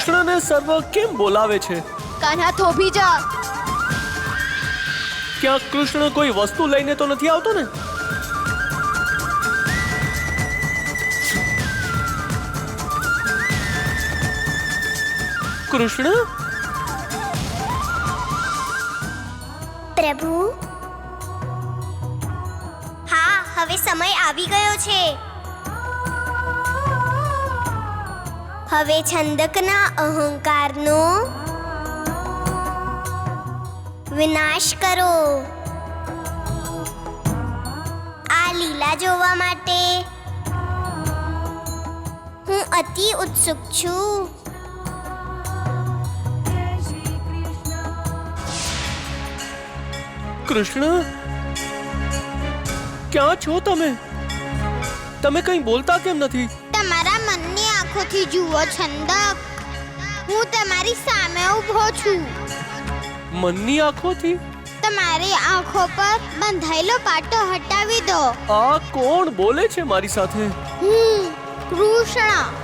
કૃષ્ણને સર્વ કેમ બોલાવે છે? કાન્હા થોભી જા. ક્યાંક કૃષ્ણ કોઈ વસ્તુ લઈને તો નથી આવતો ને? કૃષ્ણ, પ્રભુ, હા, હવે સમય આવી ગયો છે. હવે છંદકના અહંકારનો વિનાશ કરો. આ લીલા જોવા માટે હું અતિ ઉત્સુક છું. કૃષ્ણ, ક્યાં છો તમે? તમે કંઈ બોલતા કેમ નથી? તમારા મનની આંખોથી જુઓ છંદક, હું તમારી સામે ઊભો છું. મનની આંખોથી? તમારી આંખો પર બંધાયેલો પાટો હટાવી દો. આ કોણ બોલે છે મારી સાથે? હું કૃષ્ણ.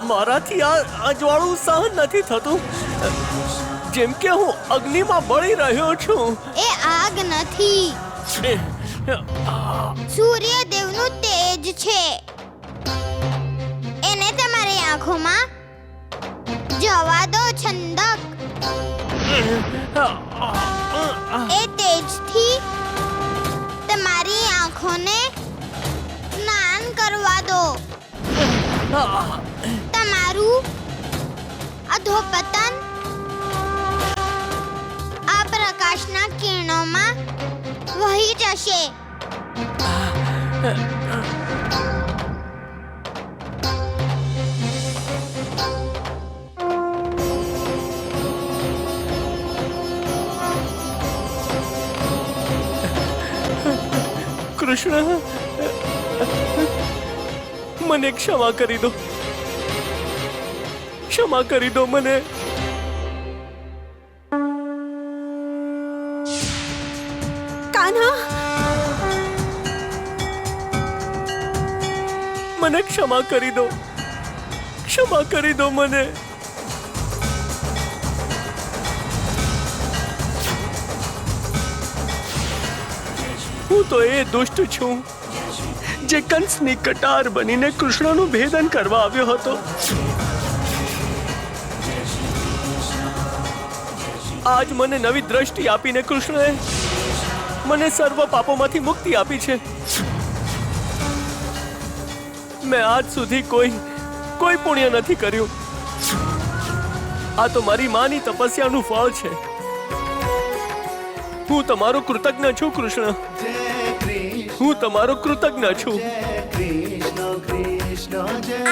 મારાથી આ જ્વાળું સહન નથી થતું. જેમ કે હું અગ્નિમાં બળી રહ્યો છું. એ આગ નથી, સૂર્યદેવનું તેજ છે. એને તમારી આંખોમાં જવા દો છંદક. એ તેજથી તમારી આંખોને સ્નાન કરવા દો. તમારું અધોપતન આ પ્રકાશના કિરણોમાં વહી જશે. કૃષ્ણ, મને ક્ષમા કરી દો. ક્ષમા કરી દો મને. કાન્હા, મને ક્ષમા કરી દો. ક્ષમા કરી દો મને. હું તો એ દુષ્ટ છું જે કંસની કટાર બનીને કૃષ્ણનું ભેદન કરવા આવ્યો હતો. આજ મને નવી દ્રષ્ટિ આપીને કૃષ્ણએ મને સર્વ પાપોમાંથી મુક્તિ આપી છે. મેં આજ સુધી કોઈ પુણ્ય નથી કર્યું. આ તો મારી માની તપસ્યાનું ફળ છે. હું તમારો કૃતજ્ઞ છું કૃષ્ણ. હું તમારો કૃતજ્ઞ છું.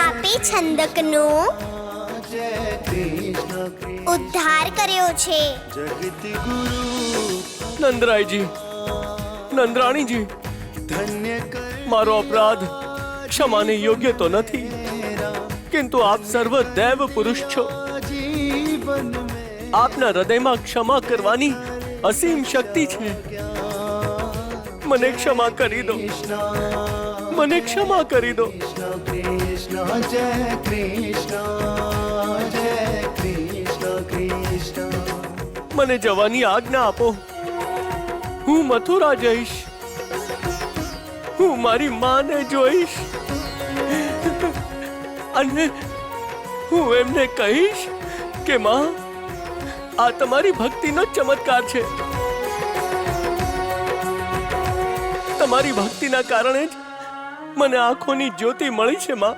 આપે છંદકનો ઉદ્ધાર કર્યો છે. નંદરાયજી, નંદરાણીજી, મારો અપરાધ ક્ષમાને યોગ્ય તો નથી, કિંતુ આપ સર્વ દેવ પુરુષ છો. આપના હૃદયમાં ક્ષમા કરવાની અસીમ શક્તિ છે. મને ક્ષમા કરી દો. મને ક્ષમા કરી દો. कृष्ण जय कृष्ण जय कृष्ण कृष्ण. મને જવાની આજ્ઞા આપો. હું મથુરા જઈશ. હું મારી માને જોઈશ અને હું એમને કહીશ કે માં, આ તમારી ભક્તિનો ચમત્કાર છે. તમારી ભક્તિના કારણે જ મને આંખોની જ્યોતિ મળી છે માં.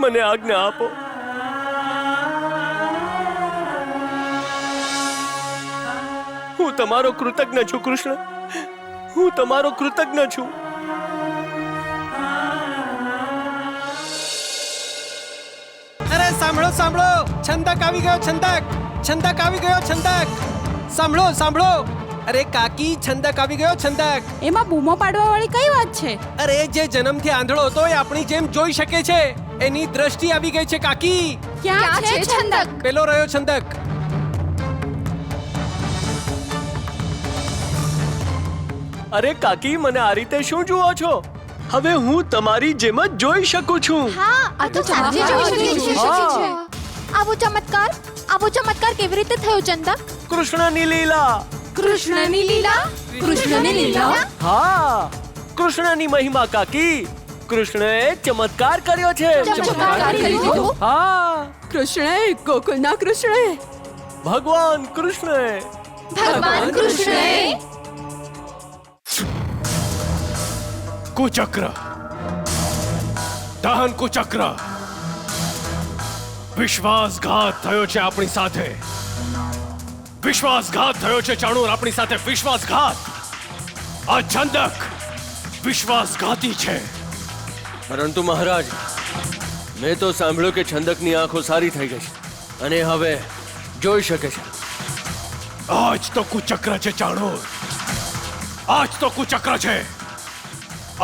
મને આજ્ઞા આપો. હું તમારો કૃતજ્ઞ છું કૃષ્ણ. હું તમારો કૃતજ્ઞ છું. અરે સાંભળો સાંભળો, છંદક આવી ગયો. છંદક આવી ગયો. છંદક સાંભળો સાંભળો. અરે કાકી, છંદક આવી ગયો. છંદક. એમાં બૂમો પાડવા વાળી કઈ વાત છે? અરે જે જન્મથી આંધળો હતો એ આપણી જેમ જોઈ શકે છે. એની દ્રષ્ટિ આવી ગઈ છે કાકી. ક્યાં છે છંદક? પેલો રહ્યો છંદક. અરે કાકી, મને આ રીતે શું જુઓ છો? હવે હું તમારી જેમ જ જોઈ શકું છું. હા, આ તો સાચે જોઈ શકે છે. આવો ચમત્કાર કેવી રીતે થયો ચંદક? કૃષ્ણની લીલા. કૃષ્ણની લીલા? કૃષ્ણની લીલા? હા, કૃષ્ણની મહિમા કાકી. કૃષ્ણએ ચમત્કાર કર્યો છે. ચમત્કાર કર્યો? હા, કૃષ્ણએ, ગોકુલના કૃષ્ણએ, ભગવાન કૃષ્ણએ. ભગવાન કૃષ્ણએ. કુચક્ર, દહન કુચક્ર. વિશ્વાસઘાત થયો છે આપણી સાથે. વિશ્વાસઘાત થયો છે ચાણૂર આપણી સાથે. વિશ્વાસઘાત. આ છંદક વિશ્વાસઘાતી છે. પરંતુ મહારાજ, મેં તો સાંભળ્યું કે છંદકની આંખો સારી થઈ ગઈ છે અને હવે જોઈ શકે છે. આજ તો કુચક્ર છે ચાણૂર. આજ તો કુચક્ર છે.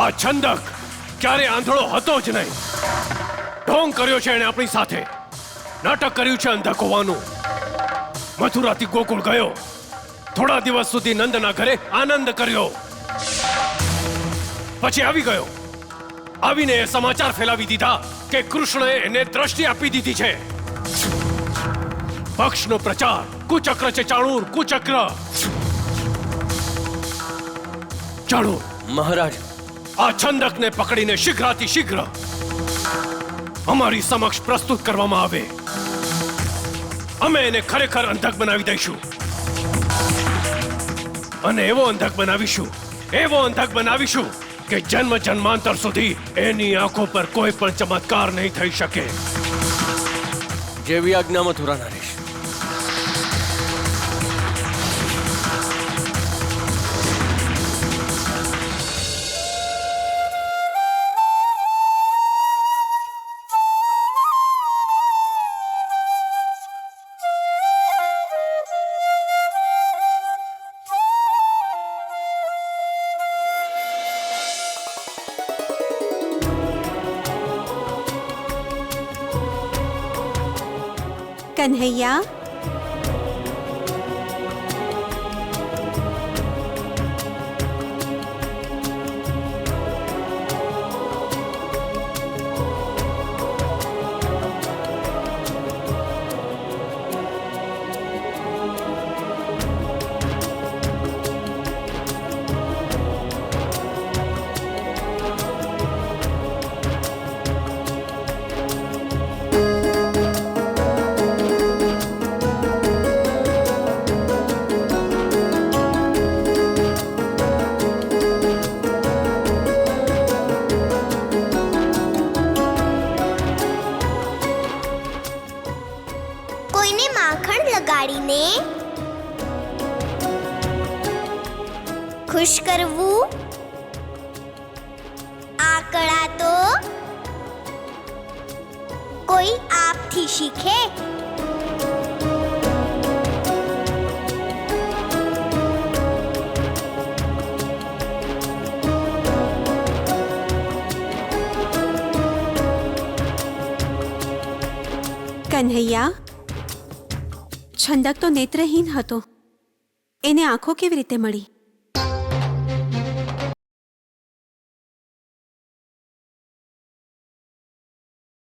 આ છંદક ક્યારે આંધળો હતો જ નહીં. ઢોંગ કર્યો છે એને આપણી સાથે. નાટક કર્યું છે અંધક હોવાનું. મથુરાથી ગોકુળ ગયો. થોડા દિવસ સુધી નંદના ઘરે આનંદ કર્યો. પછી આવી ગયો. આવીને એ સમાચાર ફેલાવી દીધા કે કૃષ્ણએ એને દ્રષ્ટિ આપી દીધી છે. પક્ષનો પ્રચાર. કુચક્ર છે ચાણૂર, કુચક્ર. ચાણૂર, મહારાજ, આ છંદકને પકડીને શીઘ્રાતિ શીઘ્ર અમારી સમક્ષ પ્રસ્તુત કરવામાં આવે. અમે એને ખરેખર અંધક બનાવી દઈશું. અને એવો અંધક બનાવીશું કે જન્મ જન્માંતર સુધી એની આંખો પર કોઈ પણ ચમત્કાર નહીં થઈ શકે. જેવી આજ્ઞા મથુરા નરેશ. કન્હૈયા, કોઈને માખણ લગાડીને ખુશ કરવું, આ કળા તો કોઈ આપથી શીખે. કન્હૈયા, છંદક તો નેત્રહીન હતો. એને આંખો કેવી રીતે મળી?